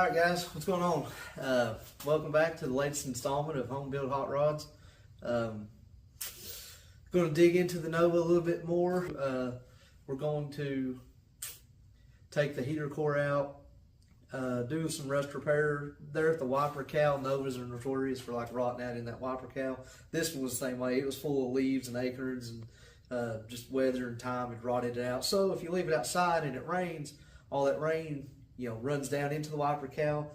Alright guys, what's going on? Welcome back to the latest installment of Home Build Hot Rods. Going to dig into the Nova a little bit more. We're going to take the heater core out, do some rust repair. There at the wiper cowl, Novas are notorious for like rotting out in that wiper cowl. This one was the same way. It was full of leaves and acorns and just weather and time had rotted it out. So if you leave it outside and it rains, all that rain runs down into the wiper cowl,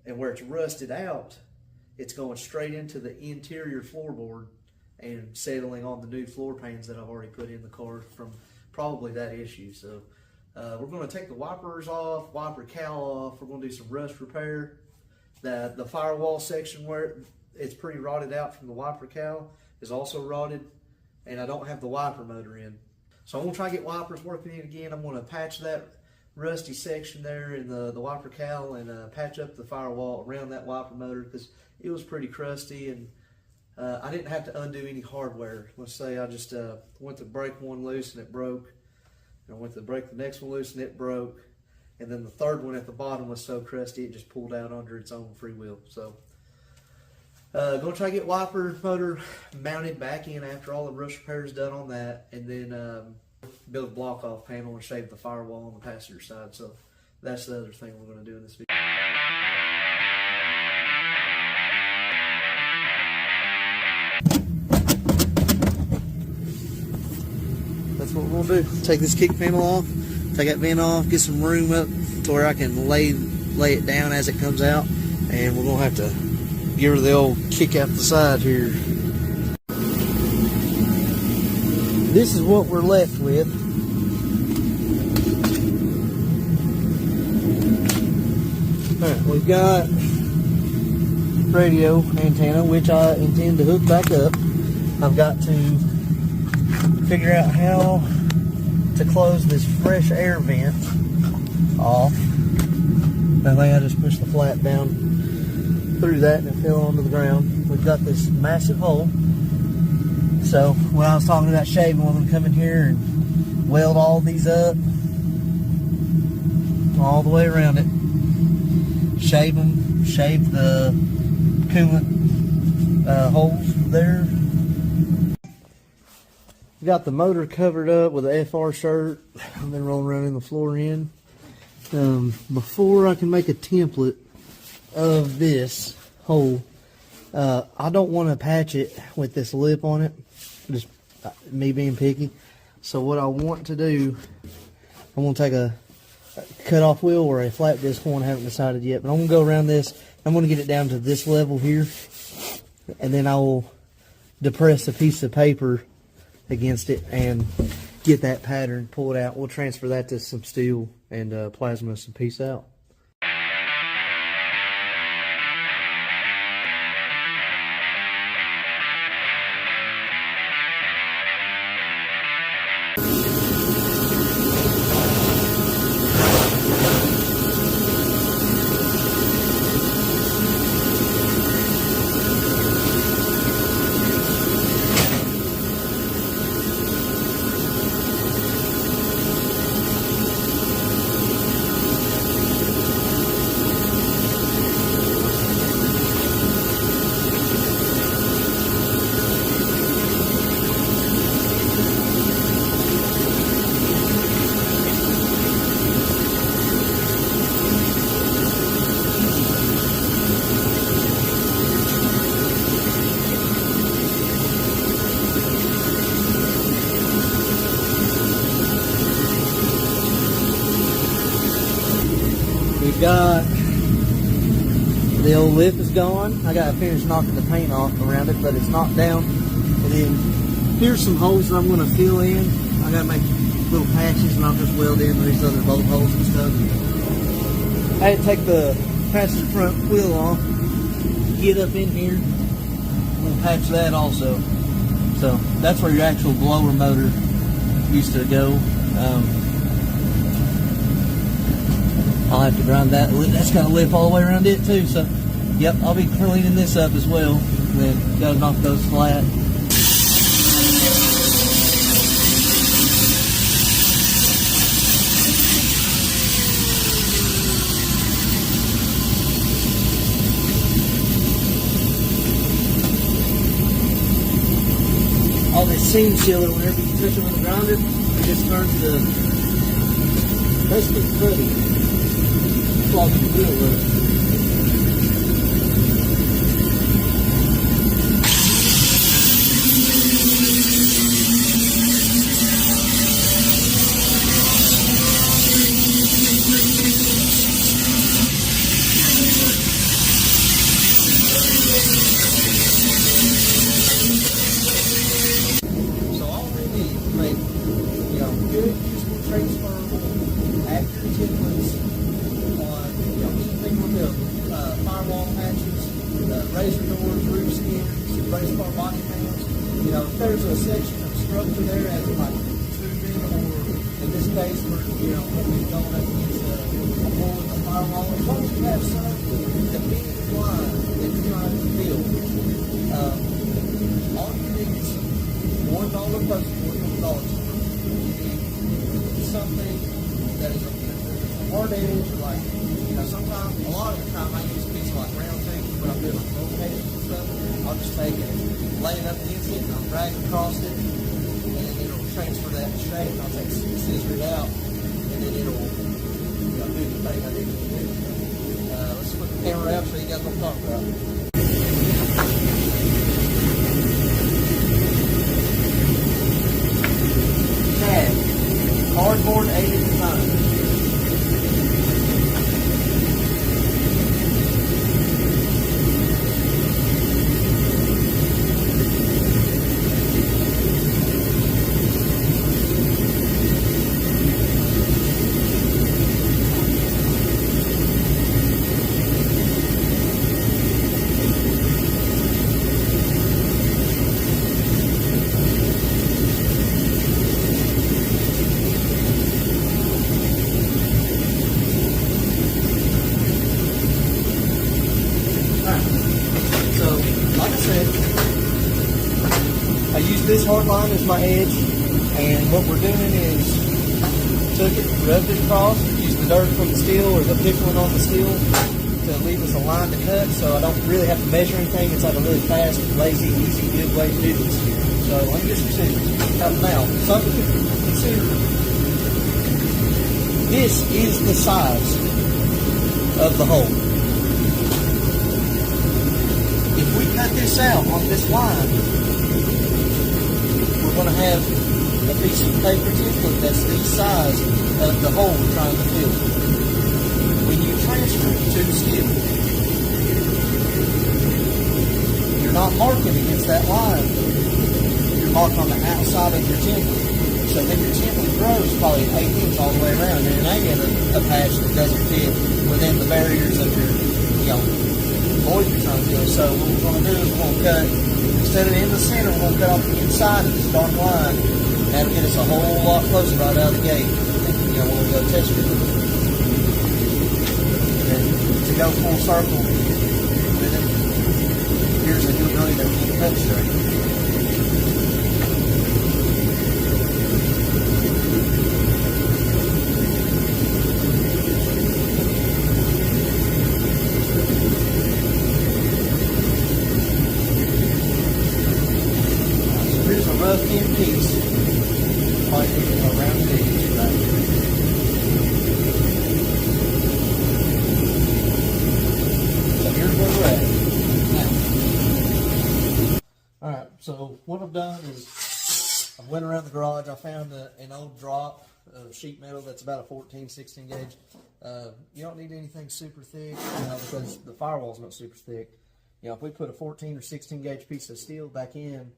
and where it's rusted out, it's going straight into the interior floorboard and settling on the new floor pans that I've already put in the car from probably that issue. So we're going to take the wipers off, wiper cowl off. We're going to do some rust repair. The firewall section where it's pretty rotted out from the wiper cowl is also rotted, and I don't have the wiper motor in. So I'm going to try to get wipers working in again. I'm going to patch that rusty section there in the wiper cowl and patch up the firewall around that wiper motor because it was pretty crusty, and I didn't have to undo any hardware. Let's say I just went to break one loose and it broke, and I went to break the next one loose and it broke, and then the third one at the bottom was so crusty it just pulled out under its own free will. So gonna try to get wiper motor mounted back in after all the rust repair is done on that, and then build a block off panel and shave the firewall on the passenger side. So that's the other thing we're going to do in this video. That's what we're going to do. Take this kick panel off, take that vent off, get some room up to where I can lay it down as it comes out, and we're going to have to give her the old kick out the side here. This is what we're left with. Alright, we've got radio antenna, which I intend to hook back up. I've got to figure out how to close this fresh air vent off. I think I just pushed the flap down through that and it fell onto the ground. We've got this massive hole. So when I was talking about shaving, I'm going to come in here and weld all these up all the way around it. Shave them, shave the coolant holes there. Got the motor covered up with a FR shirt. I've been rolling around in the floor in. Before I can make a template of this hole, I don't want to patch it with this lip on it. Just me being picky. So what I want to do, I'm going to take a cut-off wheel or a flat disc one. I haven't decided yet, but I'm going to go around this. I'm going to get it down to this level here, and then I will depress a piece of paper against it and get that pattern, pull it out. We'll transfer that to some steel and plasma some piece out. We've got the old lip is gone. I got to finish knocking the paint off around it, but it's knocked down. And then here's some holes that I'm going to fill in. I got to make little patches, and I'll just weld in these other bolt holes and stuff. I had to take the passenger front wheel off, get up in here, and we'll patch that also. So that's where your actual blower motor used to go. I'll have to grind that. That's got a lip all the way around it too. So, yep, I'll be cleaning this up as well. And then got to knock those flat. all this seam sealer, whenever you touch it with a grinder, it just turns the basically putty, clogging the wheel with. So all we need to make, good usable transferable accurate templates on, anything with the firewall patches, the razor doors, roof skins, race car body panels. If there's a section of structure there as like tubing, or in this case we're, when we're going up against a hole in the firewall, as long as you have some definitive line that you're trying to build, all you need is $1 postage board from Dollar Store. You need something that is a hard edge, or like, sometimes, a lot of the time I use a piece of like round tape when I'm doing like roll cages and stuff. I'll just take it, lay it up against it, and I'll drag it across it, and then it'll transfer that shape, and I'll take scissor it out, and then it'll, do the thing I need it to do. Let's put the camera out so you guys what I'm talking about. Cardboard aided design. I use this hard line as my edge, and what we're doing is took it, rubbed it across, used the dirt from the steel or the pickling on the steel to leave us a line to cut, so I don't really have to measure anything. It's like a really fast, lazy, easy, good way to do this. So let me get some scissors. Now, something to consider. This is the size of the hole. If we cut this out on this line, we're going to have a piece of paper template that's the size of the hole we're trying to fill. When you transfer it to the steel, you're not marking against that line. You're marking on the outside of your template. So then your template grows probably 1/8 inch all the way around, and it ain't a patch that doesn't fit within the barriers of your, void you're trying to fill. So what we're going to do is we're going to cut, instead of in the center, we're going to cut off the inside of this dark line. That'll get us a whole lot closer right out of the gate. And, when we go test it. And then to go full circle with it, here's a good really that we can cut straight. Rough end piece, like around the edge, right? So here's where we're at now. Alright, so what I've done is I went around the garage. I found an old drop of sheet metal that's about a 14, 16 gauge. You don't need anything super thick, because the firewall's not super thick. If we put a 14 or 16 gauge piece of steel back in,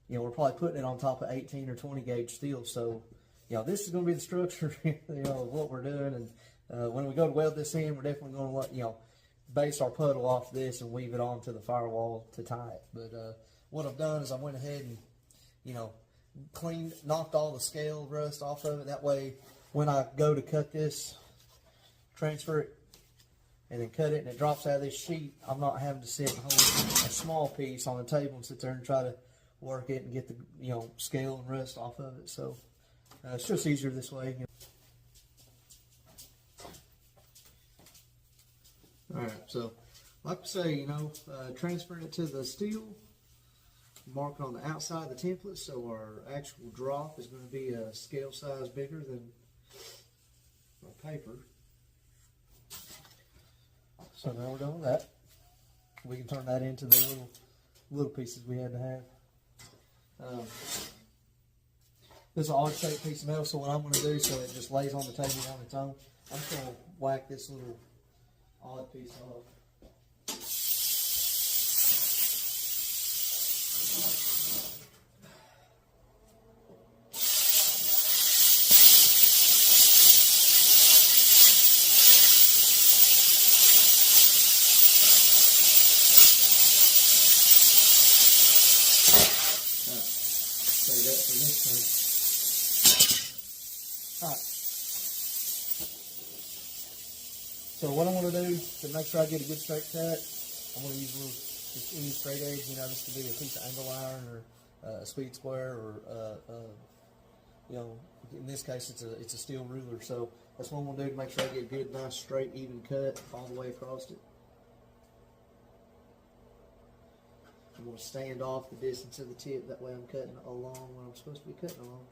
we're probably putting it on top of 18 or 20 gauge steel. So, this is going to be the structure, of what we're doing. And when we go to weld this in, we're definitely going to, base our puddle off this and weave it onto the firewall to tie it. But what I've done is I went ahead and, knocked all the scale rust off of it. That way, when I go to cut this, transfer it, and then cut it, and it drops out of this sheet, I'm not having to sit and hold a small piece on the table and sit there and try to work it and get the scale and rust off of it. So it's just easier this way. All right, so like I say, transferring it to the steel, mark it on the outside of the template, so our actual drop is going to be a scale size bigger than our paper. So now we're done with that. We can turn that into the little pieces we had to have. This is an odd shaped piece of metal, so what I'm going to do, so it just lays on the table on its own, I'm just going to whack this little odd piece off. Save that for next time. Alright. So what I'm going to do to make sure I get a good straight cut, I'm going to use just any straight edge, this could be a piece of angle iron or a speed square or, in this case it's a steel ruler. So that's what I'm going to do to make sure I get a good, nice, straight, even cut all the way across it. I'm going to stand off the distance of the tip, that way I'm cutting along what I'm supposed to be cutting along.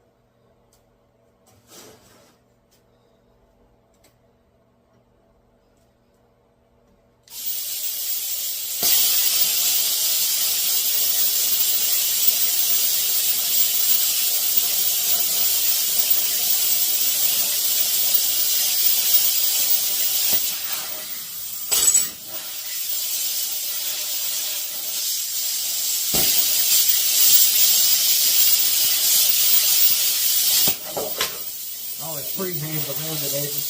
Freehand the rounded edges.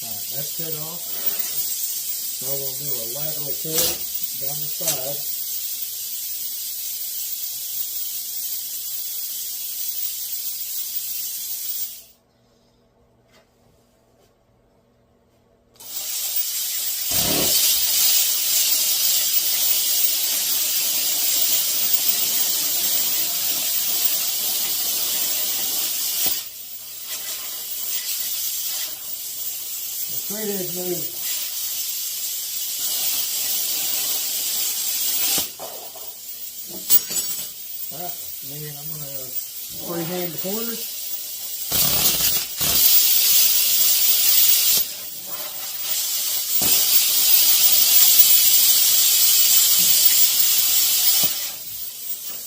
Alright, that's cut off. So we'll do a lateral cut down the side. Straight edge move. Alright, and then I'm going to freehand the corners.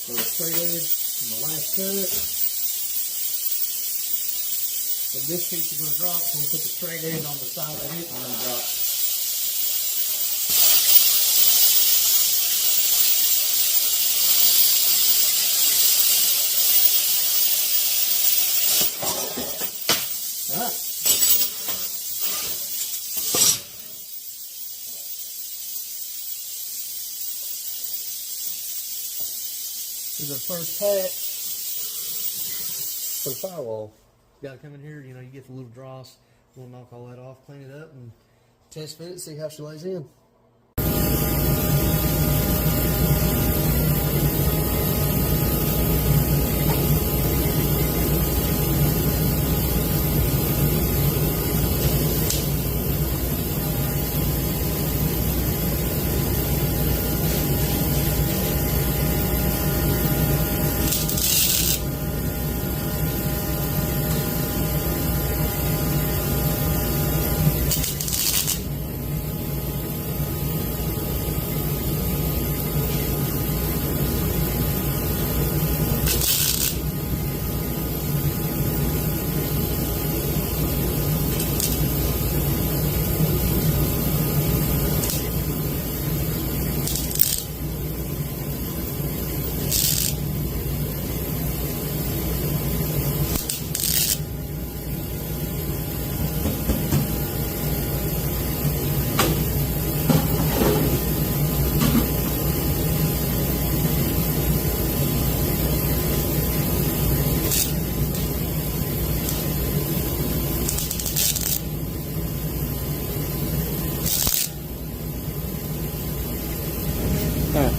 So a straight edge from the last cut. But this piece is going to drop, so we'll put the straight edge on the side of it and then drop. Alright. Here's our first patch for the firewall. You gotta come in here, you get the little dross. We'll knock all that off, clean it up, and test fit it, see how she lays in.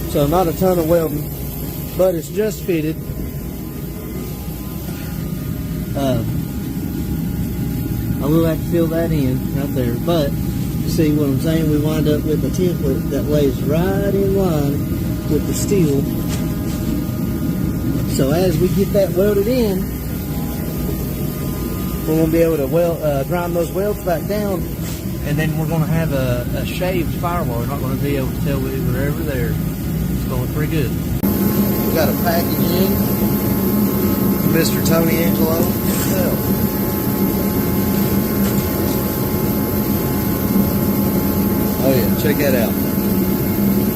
So not a ton of welding, but it's just fitted. I will have to fill that in right there, but see what I'm saying? We wind up with a template that lays right in line with the steel. So as we get that welded in, we're going to be able to grind those welds back down, and then we're going to have a shaved firewall. We're not going to be able to tell we were ever there. It's going pretty good. We got a package in from Mr. Tony Angelo himself. Oh yeah, check that out.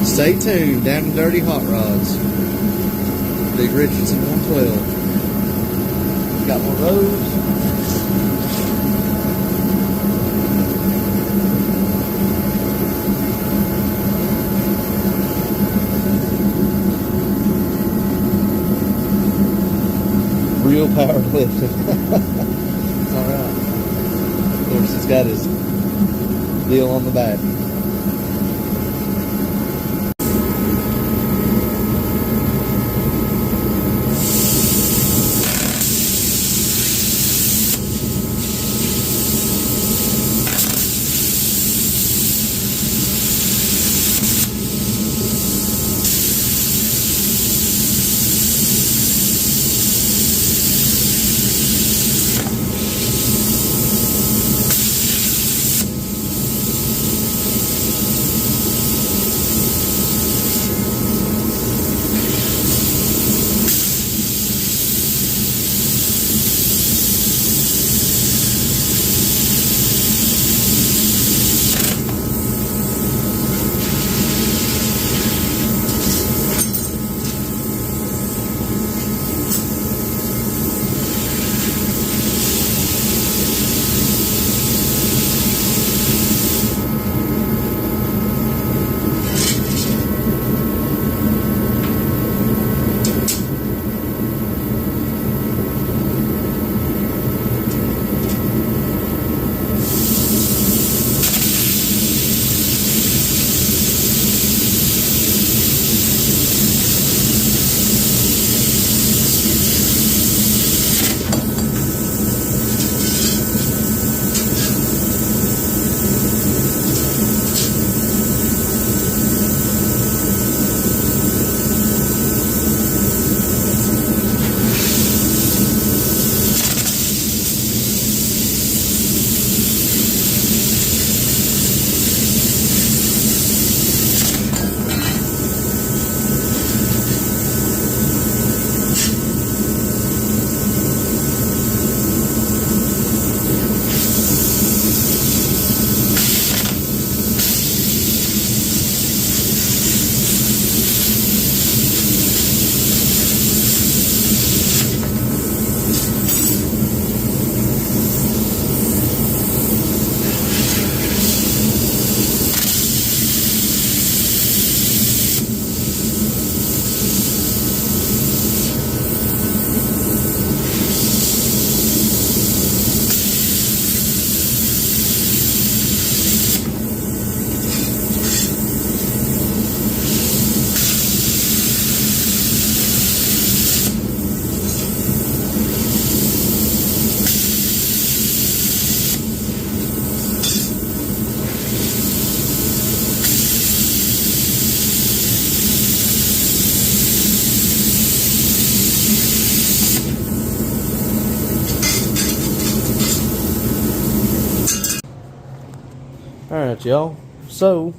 Stay tuned, Down and Dirty Hot Rods. Big Richardson 112. Got one of those. Real power lifting. It's alright. Of course, it's got his deal on the back. Alright, y'all. So,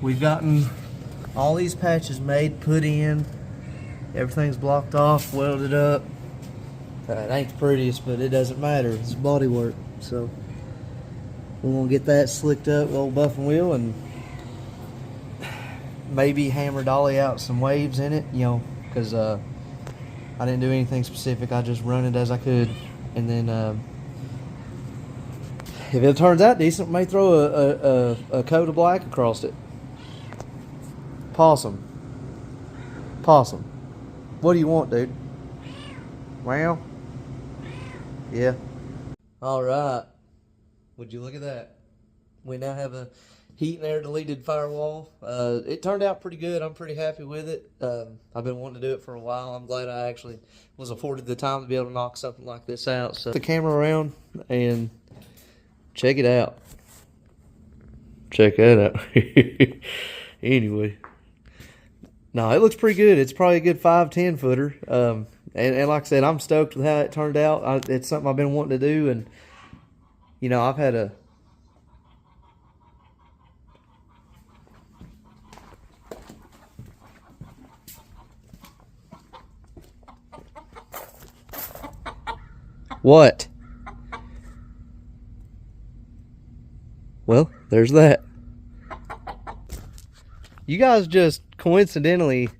we've gotten all these patches made, put in. Everything's blocked off, welded up. It ain't the prettiest, but it doesn't matter. It's body work. So, we're going to get that slicked up, old buff and wheel, and maybe hammer dolly out some waves in it, you know, because I didn't do anything specific. I just run it as I could. And then, if it turns out decent, we may throw a coat of black across it. Possum. What do you want, dude? Well, yeah. Alright. Would you look at that? We now have a heat and air deleted firewall. It turned out pretty good. I'm pretty happy with it. I've been wanting to do it for a while. I'm glad I actually was afforded the time to be able to knock something like this out. So the camera around and check it out. check that out. Anyway, no, it looks pretty good. It's probably a good 5-10 footer. And like I said, I'm stoked with how it turned out. It's something I've been wanting to do, and you know, I've had a what? Well, there's that. You guys just coincidentally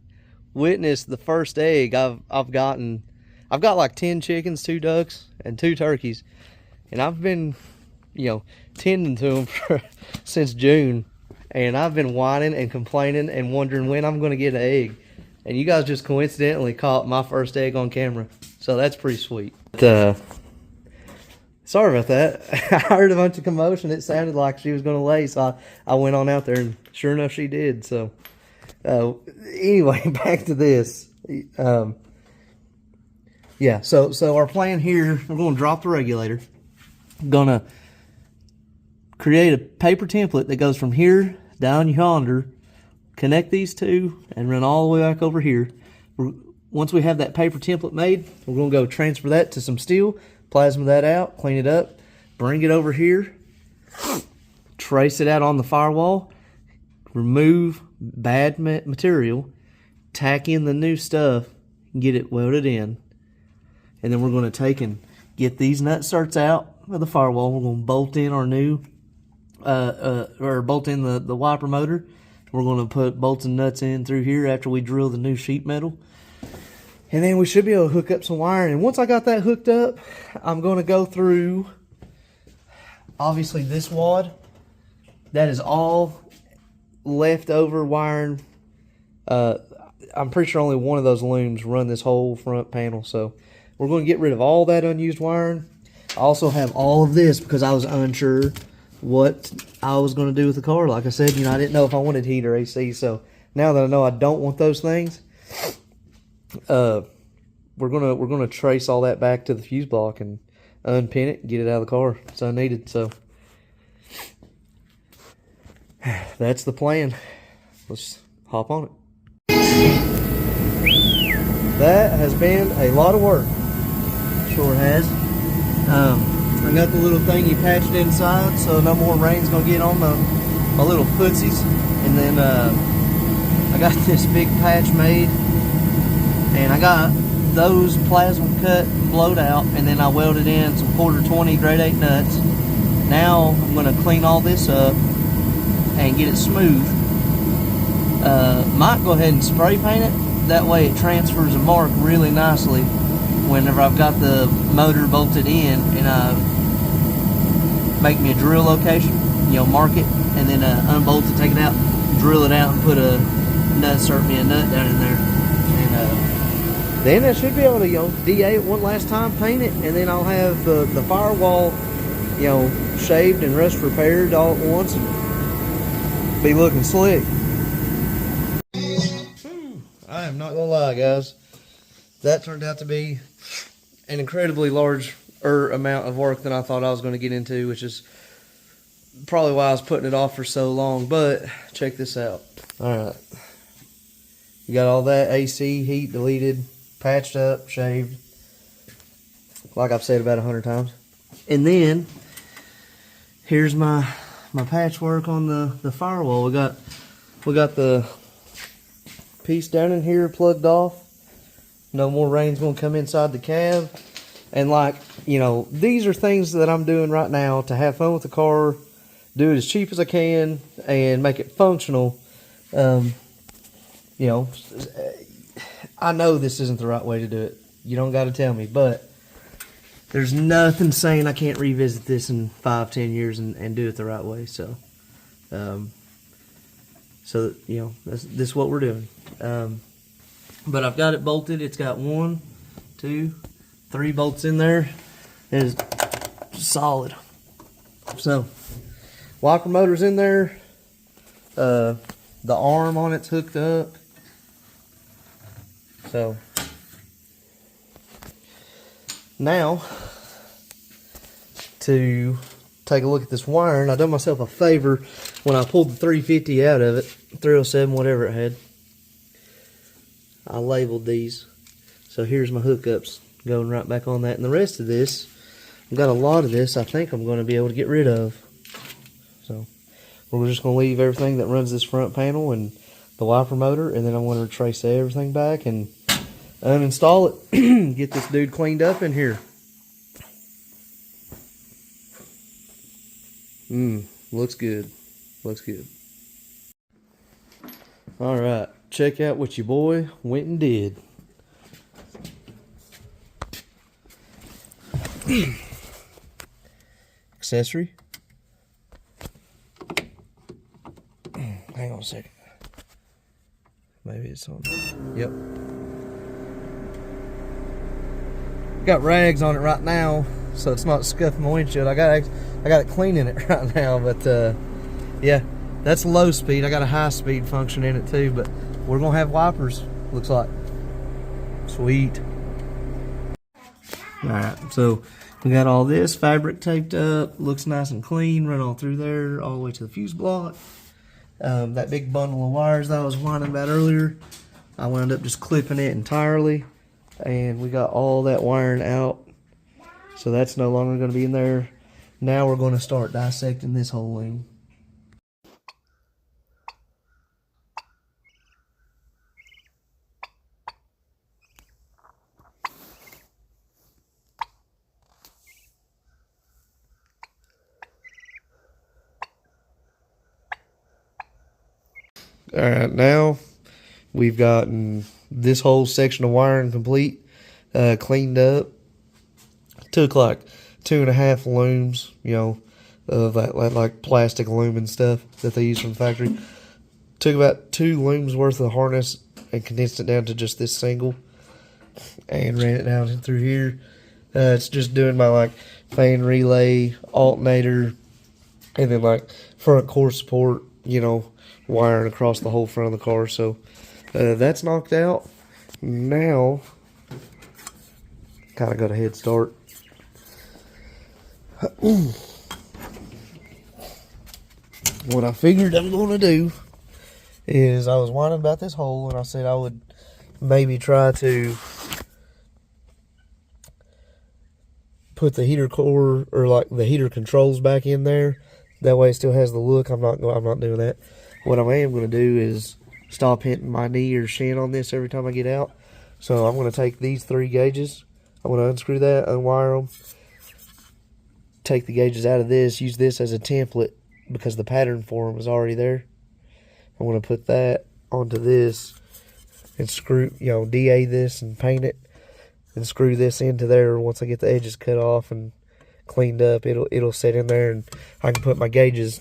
witnessed the first egg I've gotten. I've got like 10 chickens, 2 ducks, and 2 turkeys, and I've been, you know, tending to them since June, and I've been whining and complaining and wondering when I'm going to get an egg, and you guys just coincidentally caught my first egg on camera, so that's pretty sweet. But, sorry about that. I heard a bunch of commotion. It sounded like she was going to lay, so I went on out there, and sure enough, she did. So, anyway, back to this. Yeah, so our plan here, we're going to drop the regulator. Going to create a paper template that goes from here down yonder, connect these two, and run all the way back over here. Once we have that paper template made, we're going to go transfer that to some steel, plasma that out, clean it up, bring it over here, trace it out on the firewall, remove bad material, tack in the new stuff, get it welded in, and then we're going to take and get these nut certs out of the firewall. We're going to bolt in our new, or bolt in the wiper motor. We're going to put bolts and nuts in through here after we drill the new sheet metal. And then we should be able to hook up some wiring. And once I got that hooked up, I'm going to go through, obviously, this wad. That is all leftover wiring. I'm pretty sure only one of those looms run this whole front panel. So we're going to get rid of all that unused wiring. I also have all of this because I was unsure what I was going to do with the car. Like I said, you know, I didn't know if I wanted heat or AC. So now that I know I don't want those things, we're gonna trace all that back to the fuse block and unpin it and get it out of the car. It's unneeded. So that's the plan. Let's hop on it. That has been a lot of work. Sure has. I got the little thing you patched inside, so no more rain's gonna get on my little footsies. And then I got this big patch made, and I got those plasma cut and blowed out, and then I welded in some 1/4-20 grade 8 nuts. Now I'm gonna clean all this up and get it smooth. Might go ahead and spray paint it. That way it transfers a mark really nicely whenever I've got the motor bolted in, and make me a drill location, you know, mark it, and then unbolt it, take it out, drill it out, and put a nut, insert me a nut down in there. And then I should be able to, you know, DA it one last time, paint it, and then I'll have the firewall, you know, shaved and rust repaired all at once and be looking slick. I am not gonna lie, guys, that turned out to be an incredibly large amount of work than I thought I was going to get into, which is probably why I was putting it off for so long. But check this out. Alright, you got all that AC heat deleted, patched up, shaved, like I've said about 100 times. And then here's my patchwork on the firewall. We got the piece down in here plugged off. No more rain's gonna come inside the cab. And, like, you know, these are things that I'm doing right now to have fun with the car, do it as cheap as I can, and make it functional. You know, I know this isn't the right way to do it. You don't got to tell me, but there's nothing saying I can't revisit this in 5-10 years and do it the right way. So, you know, this is what we're doing. But I've got it bolted. It's got 1, 2, 3 bolts in there. It is solid. So, wiper motor's in there. The arm on it's hooked up. So, now, to take a look at this wiring, I done myself a favor when I pulled the 350 out of it, 307, whatever it had, I labeled these. So here's my hookups going right back on that. And the rest of this, I've got a lot of this I think I'm going to be able to get rid of. So we're just going to leave everything that runs this front panel and the wiper motor, and then I'm going to retrace everything back and uninstall it. Get this dude cleaned up in here. Looks good. Looks good. Alright, check out what your boy went and did. Accessory. Hang on a second. Maybe it's on. Yep. Got rags on it right now, so it's not scuffing my windshield. I got it cleaning it right now, but yeah, that's low speed. I got a high speed function in it too, but we're gonna have wipers. Looks like. Sweet. All right, so we got all this fabric taped up. Looks nice and clean. Run all through there, all the way to the fuse block. That big bundle of wires that I was whining about earlier, I wound up just clipping it entirely, and we got all that wiring out, so that's no longer going to be in there. Now we're going to start dissecting this whole loom. Alright, now we've gotten this whole section of wiring complete, cleaned up. Took like 2.5 looms, you know, of that like plastic loom and stuff that they use from the factory. Took about 2 looms worth of harness and condensed it down to just this single, and ran it down through here. It's just doing my like fan relay, alternator, and then like front core support, you know, wiring across the whole front of the car. So that's knocked out. Now kind of got a head start. What I figured I'm going to do is, I was whining about this hole, and I said I would maybe try to put the heater core, or like the heater controls, back in there. That way it still has the look. I'm not doing that. What I am going to do is stop hitting my knee or shin on this every time I get out. So I'm going to take these 3 gauges. I'm going to unscrew that, unwire them, take the gauges out of this, use this as a template because the pattern for them is already there. I'm going to put that onto this and screw, you know, DA this and paint it, and screw this into there. Once I get the edges cut off and cleaned up, it'll sit in there, and I can put my gauges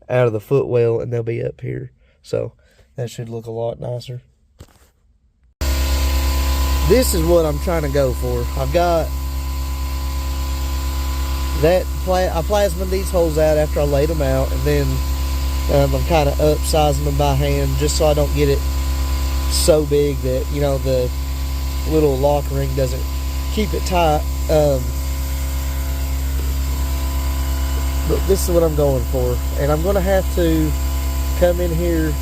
out of the footwell and they'll be up here. So that should look a lot nicer. This is what I'm trying to go for. I've got that, I plasmed these holes out after I laid them out, and then I'm kind of upsizing them by hand just so I don't get it so big that, you know, the little lock ring doesn't keep it tight. But this is what I'm going for, and I'm going to have to come in here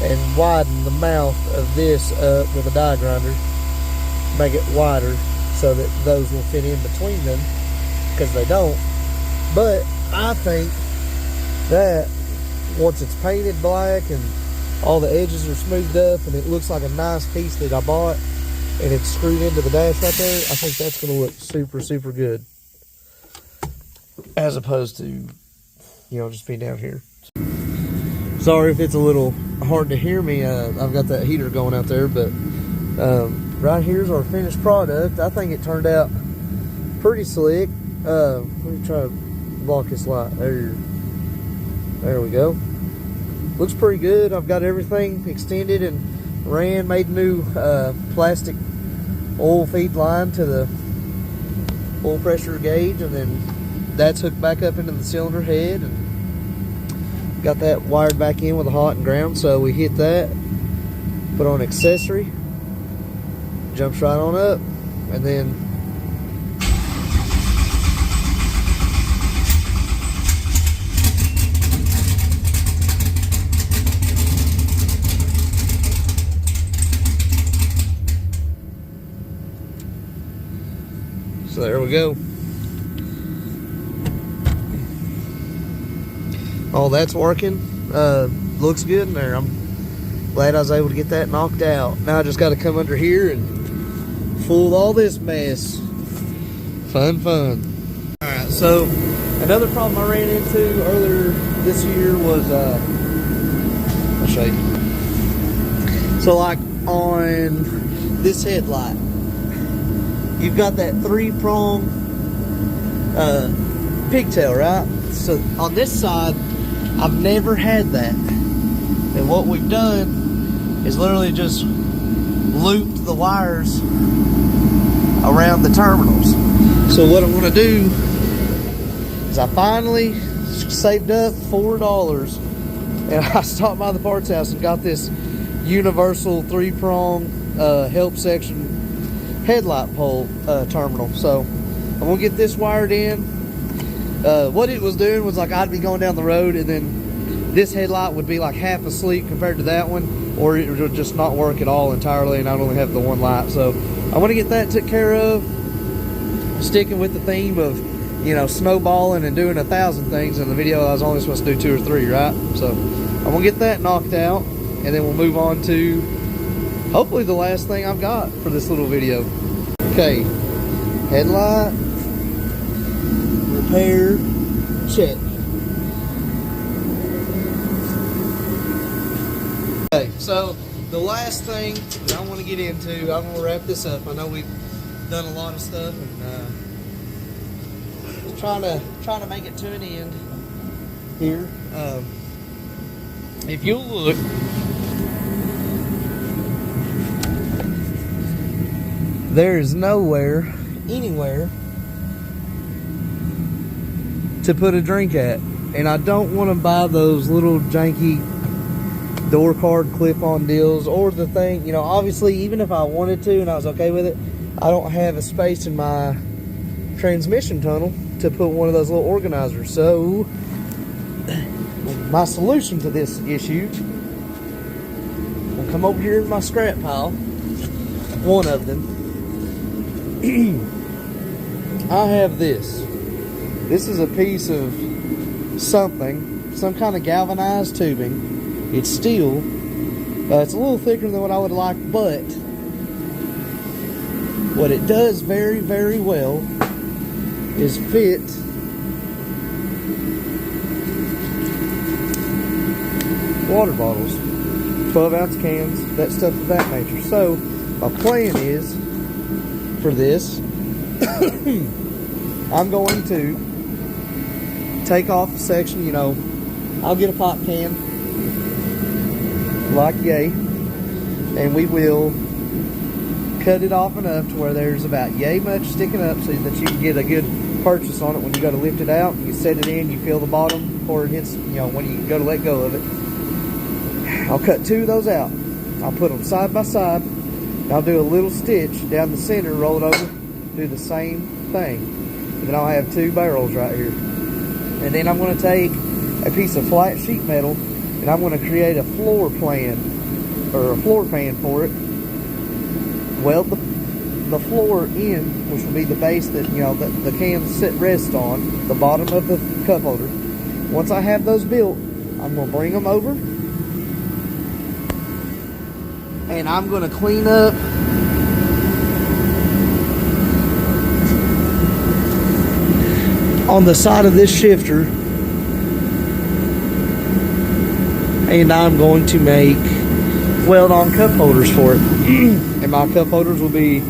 and widen the mouth of this up with a die grinder, make it wider so that those will fit in between them, because they don't. But I think that once it's painted black and all the edges are smoothed up and it looks like a nice piece that I bought and it's screwed into the dash right there, I think that's going to look super, super good, as opposed to, you know, just being down here. Sorry if it's a little hard to hear me. I've got that heater going out there, but right here's our finished product. I think it turned out pretty slick. Let me try to block this light. There we go. Looks pretty good. I've got everything extended and made new plastic oil feed line to the oil pressure gauge, and then that's hooked back up into the cylinder head, and got that wired back in with a hot and ground. So we hit that, put on accessory, jumps right on up, and then So there we go. Oh, that's working. Looks good in there. I'm glad I was able to get that knocked out. Now I just got to come under here and fool all this mess. Fun. Alright, so another problem I ran into earlier this year was, I'll show you. So like on this headlight, you've got that 3-prong pigtail, right? So on this side, I've never had that. And what we've done is literally just looped the wires around the terminals. So what I'm gonna do is I finally saved up $4 and I stopped by the parts house and got this universal 3-prong help section headlight pole terminal. So I'm gonna get this wired in. What it was doing was like I'd be going down the road and then this headlight would be like half asleep compared to that one, or it would just not work at all entirely and I'd only have the one light. So I want to get that took care of, sticking with the theme of, you know, snowballing and doing 1,000 things. In the video I was only supposed to do 2 or 3, right? So I'm gonna get that knocked out and then we'll move on to hopefully the last thing I've got for this little video. Okay, headlight repair check. Okay, so the last thing that I want to get into, I'm going to wrap this up. I know we've done a lot of stuff and trying to make it to an end here. If you'll look, there is nowhere, anywhere to put a drink at. And I don't want to buy those little janky door card clip-on deals or the thing, you know, obviously even if I wanted to and I was okay with it, I don't have a space in my transmission tunnel to put one of those little organizers. So my solution to this issue will come over here in my scrap pile, one of them. I have this. This is a piece of something, some kind of galvanized tubing. It's steel. It's a little thicker than what I would like, but what it does very, very well is fit water bottles, 12-ounce cans, that stuff of that nature. So my plan is for this, I'm going to take off a section, you know, I'll get a pop can like yay, and we will cut it off enough to where there's about yay much sticking up so that you can get a good purchase on it when you go to lift it out. You set it in, you feel the bottom before it hits, you know, when you go to let go of it. I'll cut 2 of those out. I'll put them side by side. I'll do a little stitch down the center, roll it over, do the same thing. And then I'll have 2 barrels right here. And then I'm going to take a piece of flat sheet metal and I'm going to create a floor plan or a floor pan for it. Weld the floor in, which will be the base that, you know, the cans sit rest on, the bottom of the cup holder. Once I have those built, I'm going to bring them over and I'm going to clean up on the side of this shifter, and I'm going to make weld-on cup holders for it. And my cup holders will be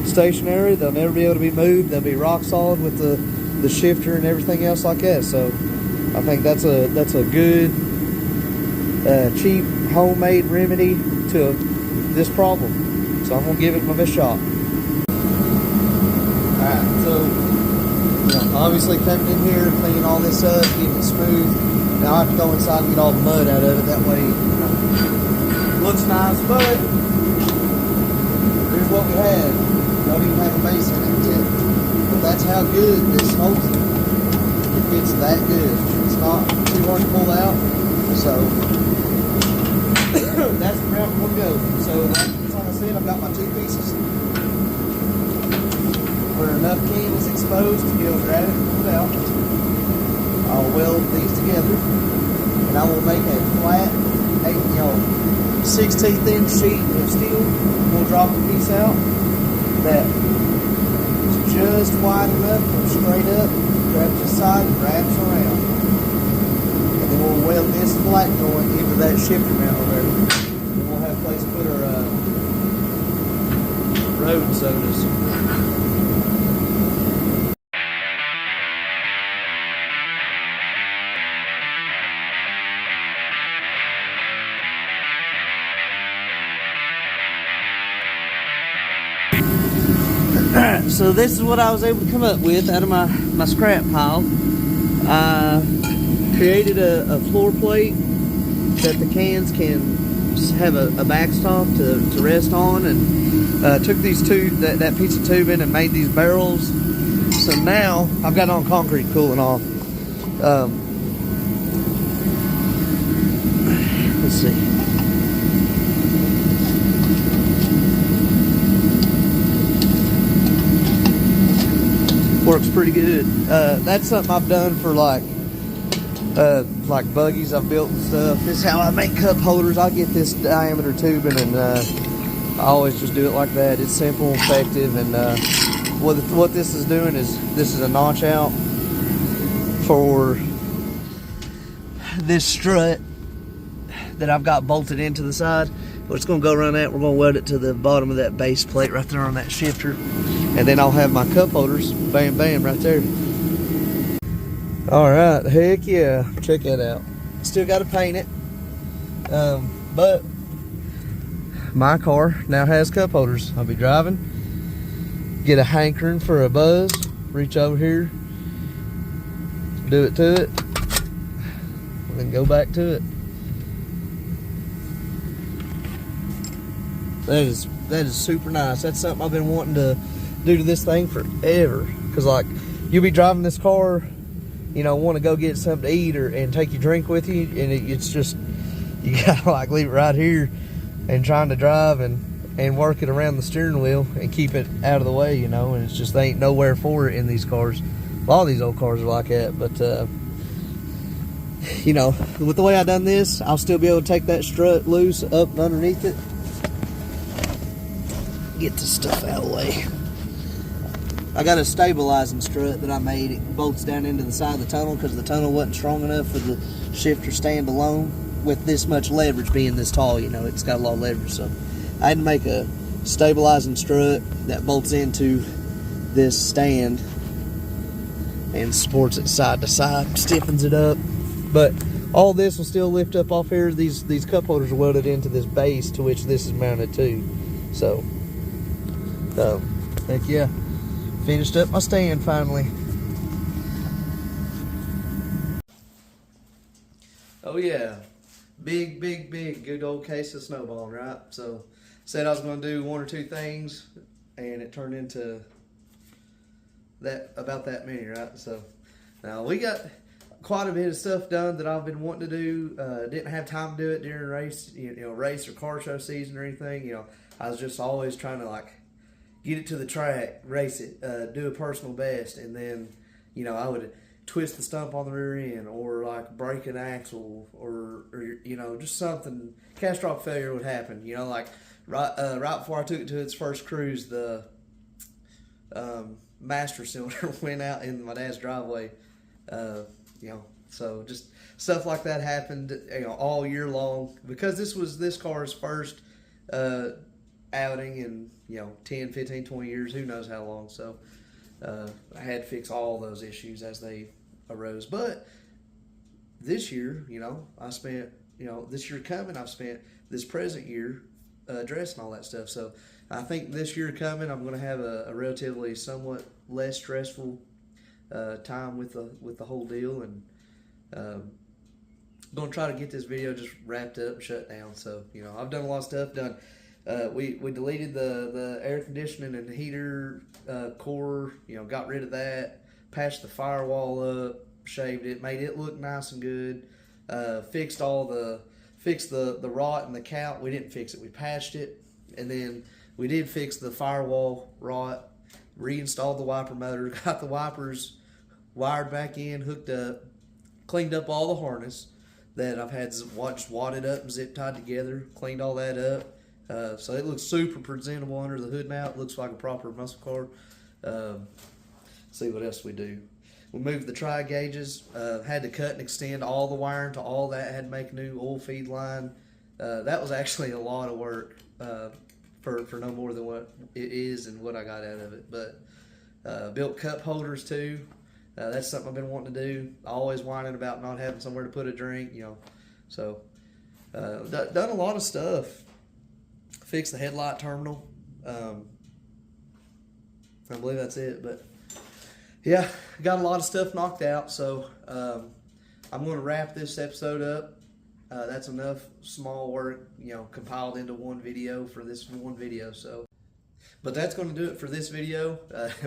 stationary. They'll never be able to be moved. They'll be rock solid with the shifter and everything else like that. So I think that's a good cheap homemade remedy to this problem. So I'm gonna give it my best shot. Alright, so obviously coming in here, cleaning all this up, getting it smooth. Now I have to go inside and get all the mud out of it. That way, it looks nice, but here's what we have. Don't even have a base in it yet. But that's how good this holds it. It fits that good. It's not too hard to pull out. So that's the route we're going to go. So like I said, I've got my 2 pieces. where enough can is exposed to be able to grab it and pull it out. I'll weld these together, and I will make a flat, 16th inch sheet of steel. We'll drop a piece out that is just wide enough to straight up, grabs the side, and wraps around. And then we'll weld this flat joint into that shifter mount over there. And we'll have a place to put our road sodas. So this is what I was able to come up with out of my scrap pile. I created a floor plate that the cans can have a backstop to rest on, and took these that piece of tubing and made these barrels. So now I've got it on concrete cooling off. Let's see. Works pretty good. That's something I've done for like buggies I've built and stuff. This is how I make cup holders. I get this diameter tubing, and I always just do it like that. It's simple, effective, and what this is doing is this is a notch out for this strut that I've got bolted into the side. But it's going to go around that. We're going to weld it to the bottom of that base plate right there on that shifter. And then I'll have my cup holders, bam, bam, right there. All right, heck yeah. Check that out. Still got to paint it. But my car now has cup holders. I'll be driving, get a hankering for a buzz, reach over here, do it to it, and then go back to it. That is super nice. That's something I've been wanting to do to this thing forever. Cause like you'll be driving this car, want to go get something to eat and take your drink with you, and it's just you gotta like leave it right here and trying to drive and work it around the steering wheel and keep it out of the way, and it's just there ain't nowhere for it in these cars. A lot of these old cars are like that, but with the way I done this, I'll still be able to take that strut loose up underneath it. Get the stuff out of the way. I got a stabilizing strut that I made. It bolts down into the side of the tunnel because the tunnel wasn't strong enough for the shifter stand alone with this much leverage being this tall. It's got a lot of leverage, so I had to make a stabilizing strut that bolts into this stand and supports it side to side, stiffens it up. But all this will still lift up off here. These cup holders are welded into this base to which this is mounted to. So heck yeah, finished up my stand finally. Oh yeah, big good old case of snowballing, right? So said I was going to do one or two things, and it turned into about that many, right? So now we got quite a bit of stuff done that I've been wanting to do. Didn't have time to do it during race or car show season or anything. I was just always trying to get it to the track, race it, do a personal best, and then, I would twist the stump on the rear end, or break an axle, or just something. Catastrophic failure would happen. Right before I took it to its first cruise, the master cylinder went out in my dad's driveway. So just stuff like that happened, all year long, because this was this car's first outing in 10, 15, 20 years, who knows how long. So I had to fix all those issues as they arose. But this year, I spent this year coming, I've spent this present year addressing all that stuff. So I think this year coming, I'm going to have a relatively somewhat less stressful time with the whole deal, and going to try to get this video just wrapped up and shut down. So I've done a lot of stuff. We deleted the air conditioning and heater core, got rid of that, patched the firewall up, shaved it, made it look nice and good, fixed the rot in the count. We didn't fix it, we patched it, and then we did fix the firewall rot. reinstalled the wiper motor, got the wipers wired back in, hooked up, cleaned up all the harness that I've had just wadded up and zip tied together, cleaned all that up. So it looks super presentable under the hood now. It looks like a proper muscle car. See what else we do. We moved the tri-gauges, had to cut and extend all the wiring to all that, had to make a new oil feed line. That was actually a lot of work for no more than what it is and what I got out of it. But built cup holders too. That's something I've been wanting to do. Always whining about not having somewhere to put a drink, you know. So done a lot of stuff. Fixed the headlight terminal. I believe that's it, but yeah, got a lot of stuff knocked out. So I'm going to wrap this episode up. That's enough small work, you know, compiled into one video for this one video. So, but that's going to do it for this video.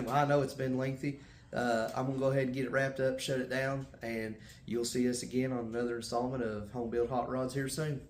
I know it's been lengthy. I'm going to go ahead and get it wrapped up, shut it down, and you'll see us again on another installment of Home Built Hot Rods here soon.